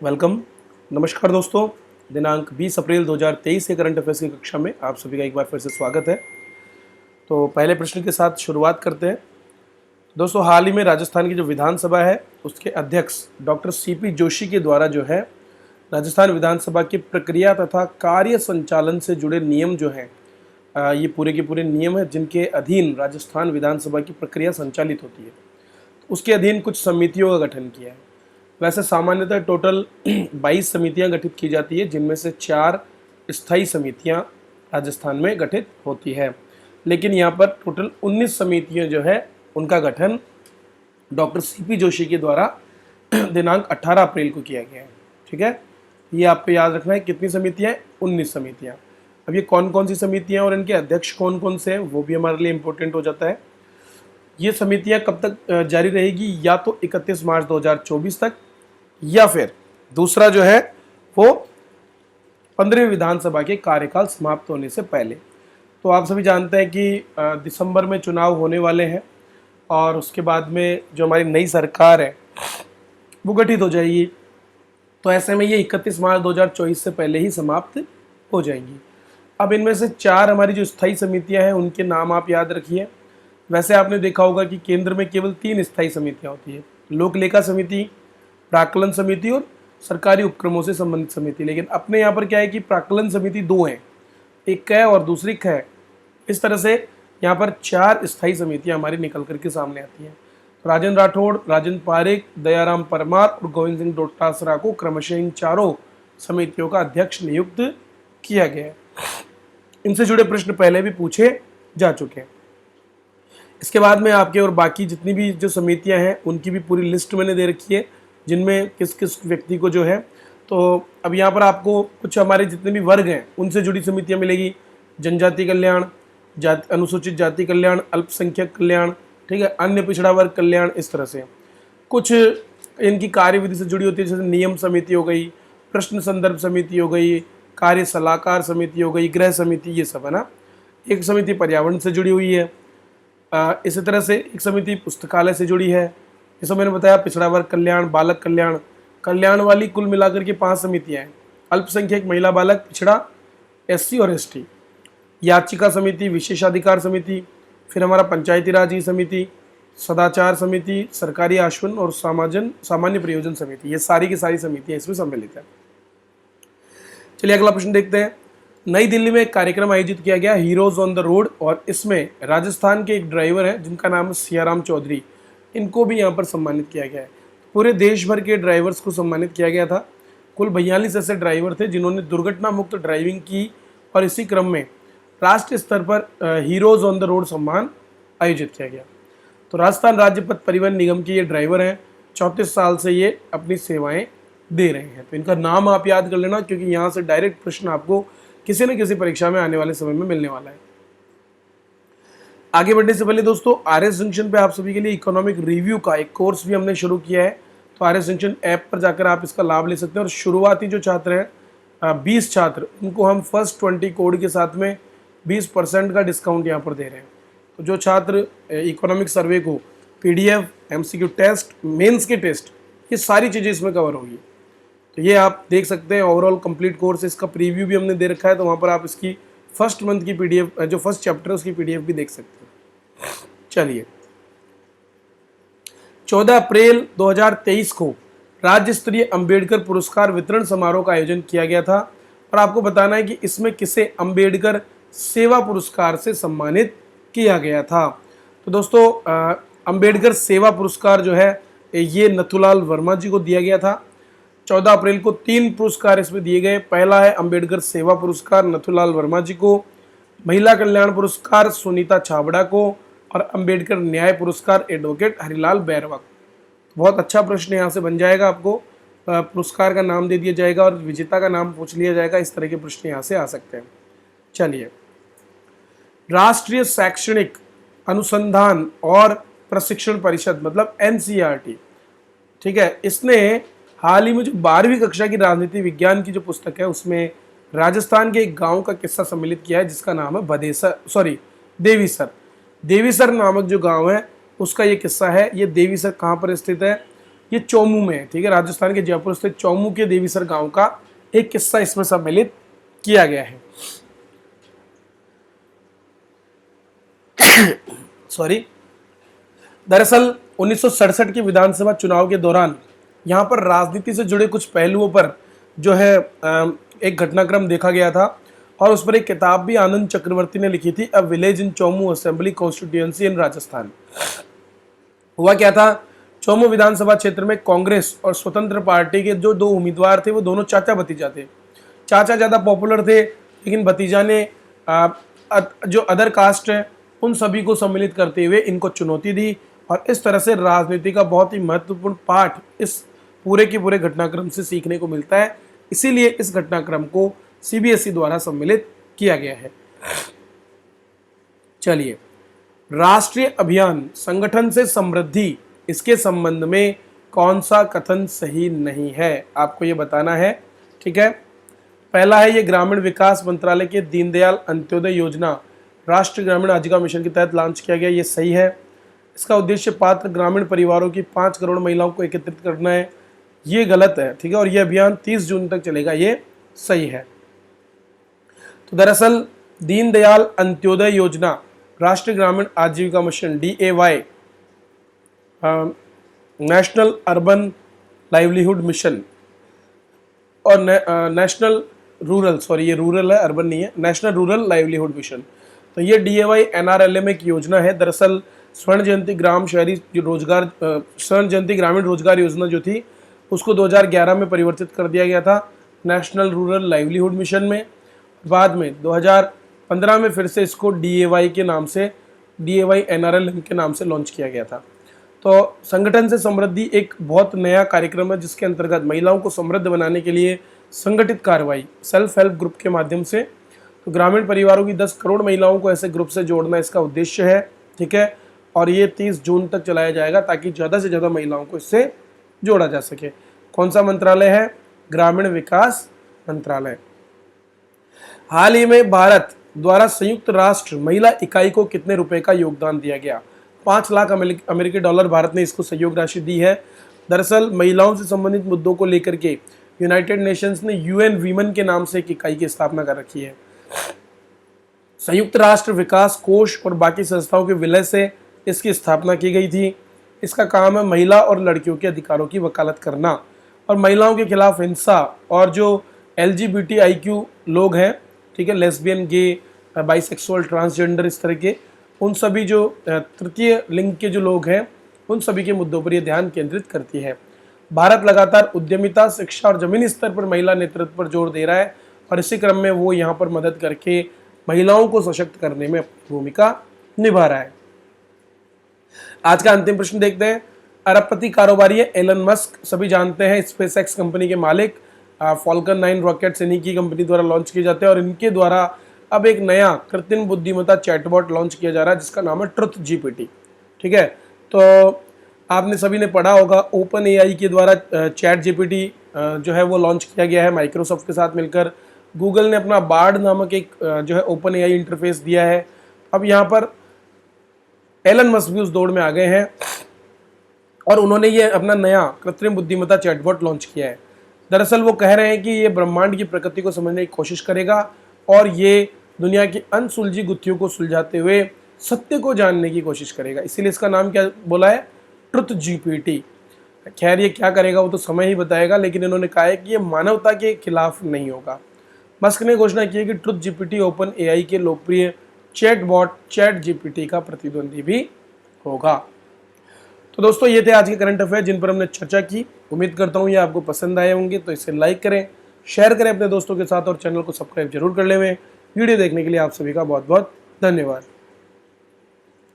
Welcome. नमस्कार दोस्तों। दिनांक 20 अप्रैल 2023 के करंट अफेयर्स की कक्षा में आप सभी का एक बार फिर से स्वागत है। तो पहले प्रश्न के साथ शुरुआत करते हैं। दोस्तों, हाल ही में राजस्थान की जो विधानसभा है उसके अध्यक्ष डॉक्टर सीपी जोशी के द्वारा जो है राजस्थान विधानसभा की प्रक्रिया तथा कार्य संचालन से जुड़े नियम जो हैं, ये पूरे के पूरे नियम हैं जिनके अधीन राजस्थान विधानसभा की प्रक्रिया संचालित होती है। उसके अधीन कुछ समितियों का गठन किया है। वैसे सामान्यतः टोटल 22 समितियां गठित की जाती है, जिनमें से 4 स्थायी समितियां राजस्थान में गठित होती है। लेकिन यहाँ पर टोटल 19 समितियां जो है उनका गठन डॉक्टर सीपी जोशी के द्वारा दिनांक 18 अप्रैल को किया गया है। ठीक है, ये आपको याद रखना है। कितनी समितियां? 19 समितियां। अब ये कौन कौन सी समितियां और इनके अध्यक्ष कौन कौन से हैं वो भी हमारे लिए इम्पोर्टेंट हो जाता है। ये समितियां कब तक जारी रहेगी? या तो 31 मार्च 2024 तक, या फिर दूसरा जो है वो 15वीं विधानसभा के कार्यकाल समाप्त होने से पहले। तो आप सभी जानते हैं कि दिसंबर में चुनाव होने वाले हैं और उसके बाद में जो हमारी नई सरकार है वो गठित हो जाएगी। तो ऐसे में ये 31 मार्च 2024 से पहले ही समाप्त हो जाएंगी। अब इनमें से 4 हमारी जो स्थायी समितियां हैं उनके नाम आप याद रखिए। वैसे आपने देखा होगा कि केंद्र में केवल 3 स्थायी समितियां होती है, लोक लेखा समिति, प्राक्कलन समिति और सरकारी उपक्रमों से संबंधित समिति। लेकिन अपने यहाँ पर क्या है कि प्राक्कलन समिति 2 हैं, एक क और दूसरी ख है। इस तरह से यहाँ पर 4 स्थायी समितियाँ हमारी निकल करके सामने आती हैं। तो राजेंद्र राठौड़, राजेंद्र पारेख, दयाराम परमार और गोविंद सिंह डोटासरा को क्रमशः इन चारों समितियों का अध्यक्ष नियुक्त किया गया है। इनसे जुड़े प्रश्न पहले भी पूछे जा चुके हैं। इसके बाद में आपके और बाकी जितनी भी जो समितियां हैं उनकी भी पूरी लिस्ट मैंने दे रखी है, जिनमें किस किस व्यक्ति को जो है। तो अब यहाँ पर आपको कुछ हमारे जितने भी वर्ग हैं उनसे जुड़ी समितियां मिलेगी। जनजाति कल्याण, अनुसूचित जाति कल्याण, अल्पसंख्यक कल्याण, ठीक है, अन्य पिछड़ा वर्ग कल्याण। इस तरह से कुछ इनकी कार्यविधि से जुड़ी होती है, जैसे नियम समिति हो गई, प्रश्न संदर्भ समिति हो गई, कार्य सलाहकार समिति हो गई, गृह समिति, ये सब है ना। एक समिति पर्यावरण से जुड़ी हुई है। इसी तरह से एक समिति पुस्तकालय से जुड़ी है। जैसा मैंने बताया, पिछड़ा वर्ग कल्याण, बालक कल्याण, कल्याण वाली कुल मिलाकर के 5 समितियां हैं। अल्पसंख्यक, महिला, बालक, पिछड़ा, एससी और एसटी, याचिका समिति, विशेषाधिकार समिति, फिर हमारा पंचायती राज समिति, सदाचार समिति, सरकारी आश्वासन और सामान्य प्रयोजन समिति, ये सारी की सारी समितियां इसमें सम्मिलित है। चलिए अगला प्रश्न देखते हैं। नई दिल्ली में एक कार्यक्रम आयोजित किया गया, हीरोज ऑन द रोड, और इसमें राजस्थान के एक ड्राइवर हैं जिनका नाम है सियाराम चौधरी। इनको भी यहाँ पर सम्मानित किया गया है। पूरे देश भर के ड्राइवर्स को सम्मानित किया गया था। कुल 42 ऐसे ड्राइवर थे जिन्होंने दुर्घटना मुक्त ड्राइविंग की, और इसी क्रम में राष्ट्रीय स्तर पर हीरोज ऑन द रोड सम्मान आयोजित किया गया। तो राजस्थान राज्य पथ परिवहन निगम के ये ड्राइवर हैं। 34 साल से ये अपनी सेवाएं दे रहे हैं। तो इनका नाम आप याद कर लेना, क्योंकि यहाँ से डायरेक्ट प्रश्न आपको किसी न किसी परीक्षा में आने वाले समय में मिलने वाला है। आगे बढ़ने से पहले दोस्तों, आरएस जंक्शन पे आप सभी के लिए इकोनॉमिक रिव्यू का एक कोर्स भी हमने शुरू किया है। तो आरएस जंक्शन ऐप पर जाकर आप इसका लाभ ले सकते हैं। और शुरुआती जो छात्र हैं 20 छात्र, उनको हम फर्स्ट 20 कोड के साथ में 20% का डिस्काउंट यहाँ पर दे रहे हैं। तो जो छात्र इकोनॉमिक सर्वे को PDF, MCQ टेस्ट, मेंस के टेस्ट, ये सारी चीज़ें इसमें कवर होगी। तो ये आप देख सकते हैं। ओवरऑल कंप्लीट कोर्स, इसका प्रीव्यू भी हमने दे रखा है। तो वहाँ पर आप इसकी फर्स्ट मंथ की PDF, जो फर्स्ट चैप्टर है उसकी PDF भी देख सकते हैं। चलिए, 14 अप्रैल 2023 को राज्य स्तरीय अंबेडकर पुरस्कार वितरण समारोह का आयोजन किया गया था। और आपको बताना है कि इसमें किसे अंबेडकर सेवा पुरस्कार से सम्मानित किया गया था। तो दोस्तों, अंबेडकर सेवा पुरस्कार जो है ये नथुलाल वर्मा जी को दिया गया था। 14 अप्रैल को 3 पुरस्कार इसमें दिए गए। पहला है अंबेडकर सेवा पुरस्कार नथुलाल वर्मा जी को, महिला कल्याण पुरस्कार सुनीता छाबड़ा को, और अंबेडकर न्याय पुरस्कार एडवोकेट हरिलाल बैरवा। बहुत अच्छा प्रश्न यहाँ से बन जाएगा। आपको पुरस्कार का नाम दे दिया जाएगा और विजेता का नाम पूछ लिया जाएगा। इस तरह के प्रश्न यहाँ से आ सकते हैं। चलिए, राष्ट्रीय शैक्षणिक अनुसंधान और प्रशिक्षण परिषद मतलब NCERT, ठीक है, इसने हाल ही में जो 12वीं कक्षा की राजनीति विज्ञान की जो पुस्तक है उसमें राजस्थान के एक गांव का किस्सा सम्मिलित किया है, जिसका नाम है देवीसर। देवीसर नामक जो गांव है उसका ये किस्सा है। ये देवीसर कहाँ पर स्थित है? ये चौमू में है, ठीक है, राजस्थान के जयपुर स्थित चौमू के देवीसर गांव का एक किस्सा इसमें सम्मिलित किया गया है। सॉरी, दरअसल 1967 के विधानसभा चुनाव के दौरान यहाँ पर राजनीति से जुड़े कुछ पहलुओं पर जो है एक घटनाक्रम देखा गया था और उस पर एक किताब भी आनंद चक्रवर्ती ने लिखी थी, a village in Chomu assembly constituency in Rajasthan. हुआ क्या था, चौमू विधानसभा क्षेत्र में कांग्रेस और स्वतंत्र पार्टी के जो दो उम्मीदवार थे वो दोनों चाचा भतीजा थे। चाचा ज़्यादा पॉपुलर थे, लेकिन भतीजा ने जो अदर कास्ट है उन सभी को सम्मिलित करते हुए इनको चुनौती दी और इस तरह से राजनीति का बहुत ही महत्वपूर्ण पाठ इस पूरे के पूरे घटनाक्रम से सीखने को मिलता है। इसीलिए इस घटनाक्रम को सीबीएसई द्वारा सम्मिलित किया गया है। चलिए, राष्ट्रीय अभियान संगठन से समृद्धि, इसके संबंध में कौन सा कथन सही नहीं है, आपको ये बताना है, ठीक है। पहला है, ये ग्रामीण विकास मंत्रालय के दीनदयाल अंत्योदय योजना राष्ट्रीय ग्रामीण आजीविका मिशन के तहत लॉन्च किया गया, ये सही है। इसका उद्देश्य पात्र ग्रामीण परिवारों की 5 करोड़ महिलाओं को एकत्रित करना है, ये गलत है, ठीक है, और ये अभियान 30 जून तक चलेगा, ये सही है। तो दरअसल दीनदयाल अंत्योदय योजना राष्ट्रीय ग्रामीण आजीविका mission DAY national urban livelihood mission और नेशनल रूरल, सॉरी ये रूरल है, अर्बन नहीं है, नेशनल रूरल लाइवलीहुड मिशन। तो ये DAY NRLM एक योजना है। दरअसल स्वर्ण जयंती ग्राम शहरी रोजगार स्वर्ण जयंती ग्रामीण रोजगार योजना जो थी उसको 2011 में परिवर्तित कर दिया गया था नेशनल रूरल लाइवलीहुड मिशन में। बाद में 2015 में फिर से इसको DAY के नाम से, DAY NRLM के नाम से लॉन्च किया गया था। तो संगठन से समृद्धि एक बहुत नया कार्यक्रम है जिसके अंतर्गत महिलाओं को समृद्ध बनाने के लिए संगठित कार्रवाई सेल्फ हेल्प ग्रुप के माध्यम से, तो ग्रामीण परिवारों की 10 करोड़ महिलाओं को ऐसे ग्रुप से जोड़ना इसका उद्देश्य है, ठीक है। और ये 30 जून तक चलाया जाएगा ताकि ज़्यादा से ज़्यादा महिलाओं को इससे जोड़ा जा सके। कौन सा मंत्रालय है? ग्रामीण विकास मंत्रालय। हाल ही में भारत द्वारा संयुक्त राष्ट्र महिला इकाई को कितने रुपए का योगदान दिया गया? 5 लाख अमेरिकी डॉलर भारत ने इसको सहयोग राशि दी है। दरअसल महिलाओं से संबंधित मुद्दों को लेकर के यूनाइटेड नेशंस ने UN वीमेन के नाम से एक इकाई की स्थापना कर रखी है। संयुक्त राष्ट्र विकास कोष और बाकी संस्थाओं के विलय से इसकी स्थापना की गई थी। इसका काम है महिला और लड़कियों के अधिकारों की वकालत करना और महिलाओं के खिलाफ हिंसा और जो LGBTIQ लोग हैं, ठीक है, लेस्बियन, गे, बाइसेक्सुअल, ट्रांसजेंडर, इस तरह के उन सभी जो तृतीय लिंग के जो लोग हैं उन सभी के मुद्दों पर यह ध्यान केंद्रित करती है। भारत लगातार उद्यमिता, शिक्षा और जमीनी स्तर पर महिला नेतृत्व पर जोर दे रहा है और इसी क्रम में वो यहाँ पर मदद करके महिलाओं को सशक्त करने में अपनी भूमिका निभा रहा है। आज का अंतिम प्रश्न देखते हैं। अरबपति कारोबारी है एलन मस्क, सभी जानते हैं, स्पेसएक्स कंपनी के मालिक। फॉल्कन 9 रॉकेट्स इन्हीं की कंपनी द्वारा लॉन्च किए जाते हैं और इनके द्वारा अब एक नया कृत्रिम बुद्धिमत्ता चैटबॉट लॉन्च किया जा रहा है जिसका नाम है ट्रुथ GPT, ठीक है। तो आपने सभी ने पढ़ा होगा ओपन AI के द्वारा चैट GPT जो है वो लॉन्च किया गया है माइक्रोसॉफ्ट के साथ मिलकर। गूगल ने अपना बार्ड नामक एक जो है ओपन AI इंटरफेस दिया है। अब यहाँ पर एलन मस्क भी उस दौड़ में आ गए हैं और उन्होंने ये अपना नया कृत्रिम बुद्धिमत्ता चैटबॉट लॉन्च किया है। दरअसल वो कह रहे हैं कि ये ब्रह्मांड की प्रकृति को समझने की कोशिश करेगा और ये दुनिया की अनसुलझी गुत्थियों को सुलझाते हुए सत्य को जानने की कोशिश करेगा। इसीलिए इसका नाम क्या बोला है? Truth GPT। खैर ये क्या करेगा वो तो समय ही बताएगा, लेकिन इन्होंने कहा है कि ये मानवता के खिलाफ नहीं होगा। मस्क ने घोषणा की है कि ट्रुथ GPT ओपन AI के लोकप्रिय चैटबॉट चैट GPT का प्रतिद्वंदी भी होगा। तो दोस्तों ये थे आज के करंट अफेयर जिन पर हमने चर्चा की। उम्मीद करता हूँ ये आपको पसंद आए होंगे, तो इसे लाइक करें, शेयर करें अपने दोस्तों के साथ और चैनल को सब्सक्राइब जरूर कर लें। वीडियो देखने के लिए आप सभी का बहुत बहुत धन्यवाद।